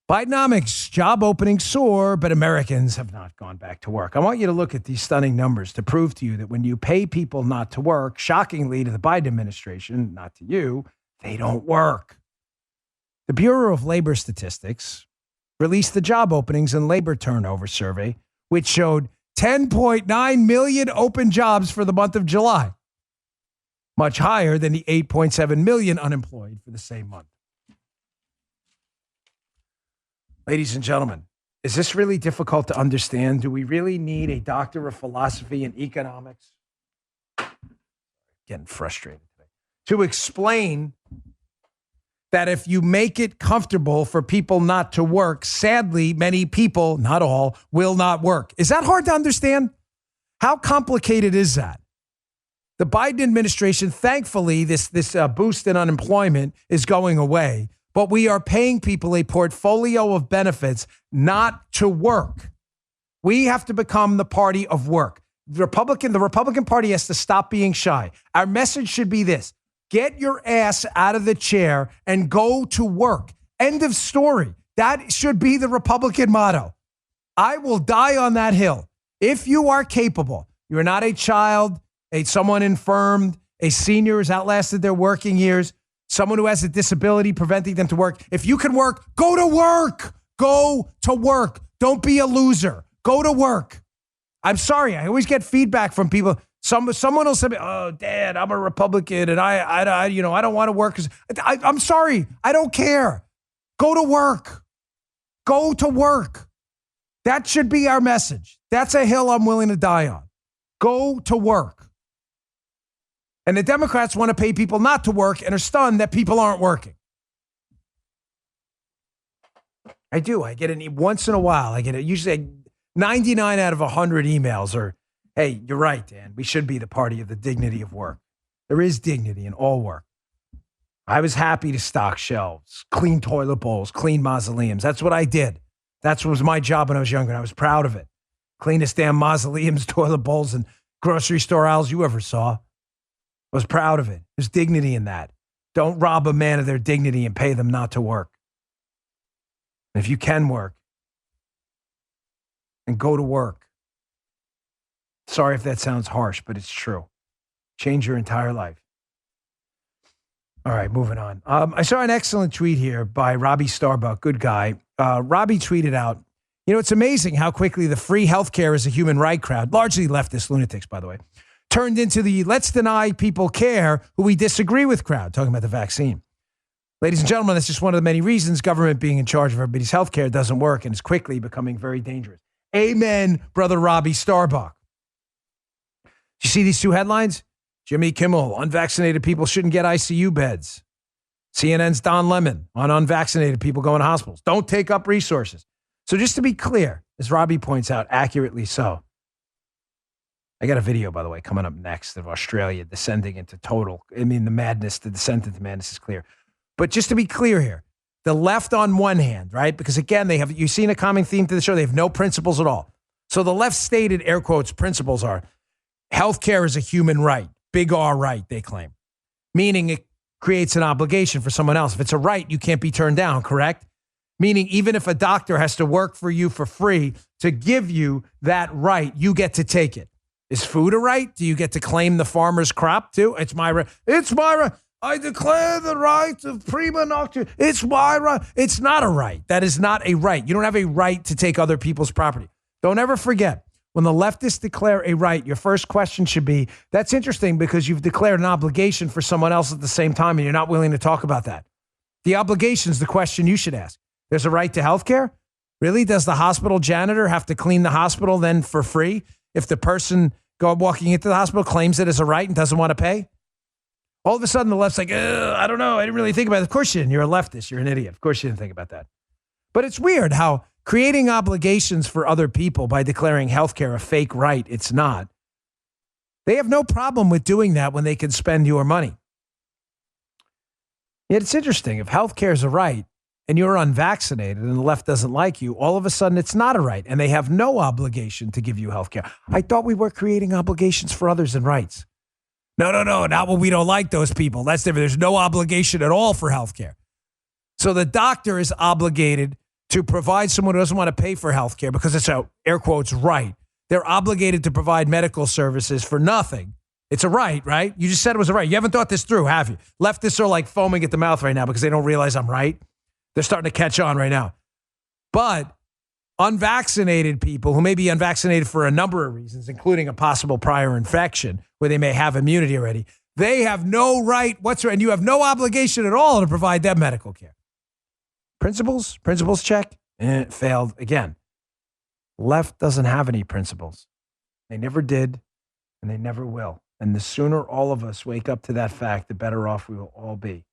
Bidenomics, job openings soar, but Americans have not gone back to work. I want you to look at these stunning numbers to prove to you that when you pay people not to work, shockingly to the Biden administration, not to you, they don't work. The Bureau of Labor Statistics released the job openings and labor turnover survey, which showed 10.9 million open jobs for the month of July, much higher than the 8.7 million unemployed for the same month. Ladies and gentlemen, is this really difficult to understand? Do we really need a doctor of philosophy and economics? Getting frustrated today. To explain that if you make it comfortable for people not to work, sadly, many people, not all, will not work. Is that hard to understand? How complicated is that? The Biden administration, thankfully, this boost in unemployment is going away. But we are paying people a portfolio of benefits not to work. We have to become the party of work. The Republican Party has to stop being shy. Our message should be this: get your ass out of the chair and go to work. End of story. That should be the Republican motto. I will die on that hill. If you are capable, you're not a child, someone infirmed, a senior who's outlasted their working years, someone who has a disability preventing them to work. If you can work, go to work. Go to work. Don't be a loser. Go to work. I'm sorry. I always get feedback from people. Someone will say, "Oh, Dad, I'm a Republican, and I don't want to work." I'm sorry. I don't care. Go to work. Go to work. That should be our message. That's a hill I'm willing to die on. Go to work. And the Democrats want to pay people not to work and are stunned that people aren't working. I do. I get it once in a while. I get it. Usually 99 out of 100 emails are, "Hey, you're right, Dan. We should be the party of the dignity of work." There is dignity in all work. I was happy to stock shelves, clean toilet bowls, clean mausoleums. That's what I did. That was my job when I was younger, and I was proud of it. Cleanest damn mausoleums, toilet bowls, and grocery store aisles you ever saw. I was proud of it. There's dignity in that. Don't rob a man of their dignity and pay them not to work. And if you can work, and go to work. Sorry if that sounds harsh, but it's true. Change your entire life. All right, moving on. I saw an excellent tweet here by Robbie Starbuck, good guy. Robbie tweeted out, it's amazing how quickly the free healthcare is a human right crowd, largely leftist lunatics, by the way, turned into the let's deny people care who we disagree with crowd, talking about the vaccine. Ladies and gentlemen, that's just one of the many reasons government being in charge of everybody's healthcare doesn't work and is quickly becoming very dangerous. Amen, brother Robbie Starbuck. Do you see these two headlines? Jimmy Kimmel, unvaccinated people shouldn't get ICU beds. CNN's Don Lemon on unvaccinated people going to hospitals. Don't take up resources. So just to be clear, as Robbie points out, accurately so, I got a video, by the way, coming up next of Australia descending into the madness, the descent into madness is clear. But just to be clear here, the left on one hand, right? Because again, you've seen a common theme to the show. They have no principles at all. So the left stated, air quotes, principles are healthcare is a human right. Big R right, they claim. Meaning it creates an obligation for someone else. If it's a right, you can't be turned down, correct? Meaning even if a doctor has to work for you for free to give you that right, you get to take it. Is food a right? Do you get to claim the farmer's crop too? It's my right. It's my right. I declare the right of prima noctua. It's my right. It's not a right. That is not a right. You don't have a right to take other people's property. Don't ever forget, when the leftists declare a right, your first question should be, that's interesting because you've declared an obligation for someone else at the same time and you're not willing to talk about that. The obligation is the question you should ask. There's a right to health care? Really? Does the hospital janitor have to clean the hospital then for free if the person walking into the hospital claims it as a right and doesn't want to pay? All of a sudden, the left's like, I don't know. I didn't really think about it. Of course you didn't. You're a leftist. You're an idiot. Of course you didn't think about that. But it's weird how creating obligations for other people by declaring healthcare a fake right, it's not. They have no problem with doing that when they can spend your money. Yet it's interesting. If healthcare is a right and you're unvaccinated and the left doesn't like you, all of a sudden it's not a right and they have no obligation to give you healthcare. I thought we were creating obligations for others and rights. No, not when we don't like those people. That's different. There's no obligation at all for healthcare. So the doctor is obligated to provide someone who doesn't want to pay for health care because it's a, air quotes, right. They're obligated to provide medical services for nothing. It's a right, right? You just said it was a right. You haven't thought this through, have you? Leftists are like foaming at the mouth right now because they don't realize I'm right. They're starting to catch on right now. But unvaccinated people who may be unvaccinated for a number of reasons, including a possible prior infection where they may have immunity already, they have no right whatsoever, and you have no obligation at all to provide them medical care. Principles check, failed again. Left doesn't have any principles. They never did, and they never will. And the sooner all of us wake up to that fact, the better off we will all be.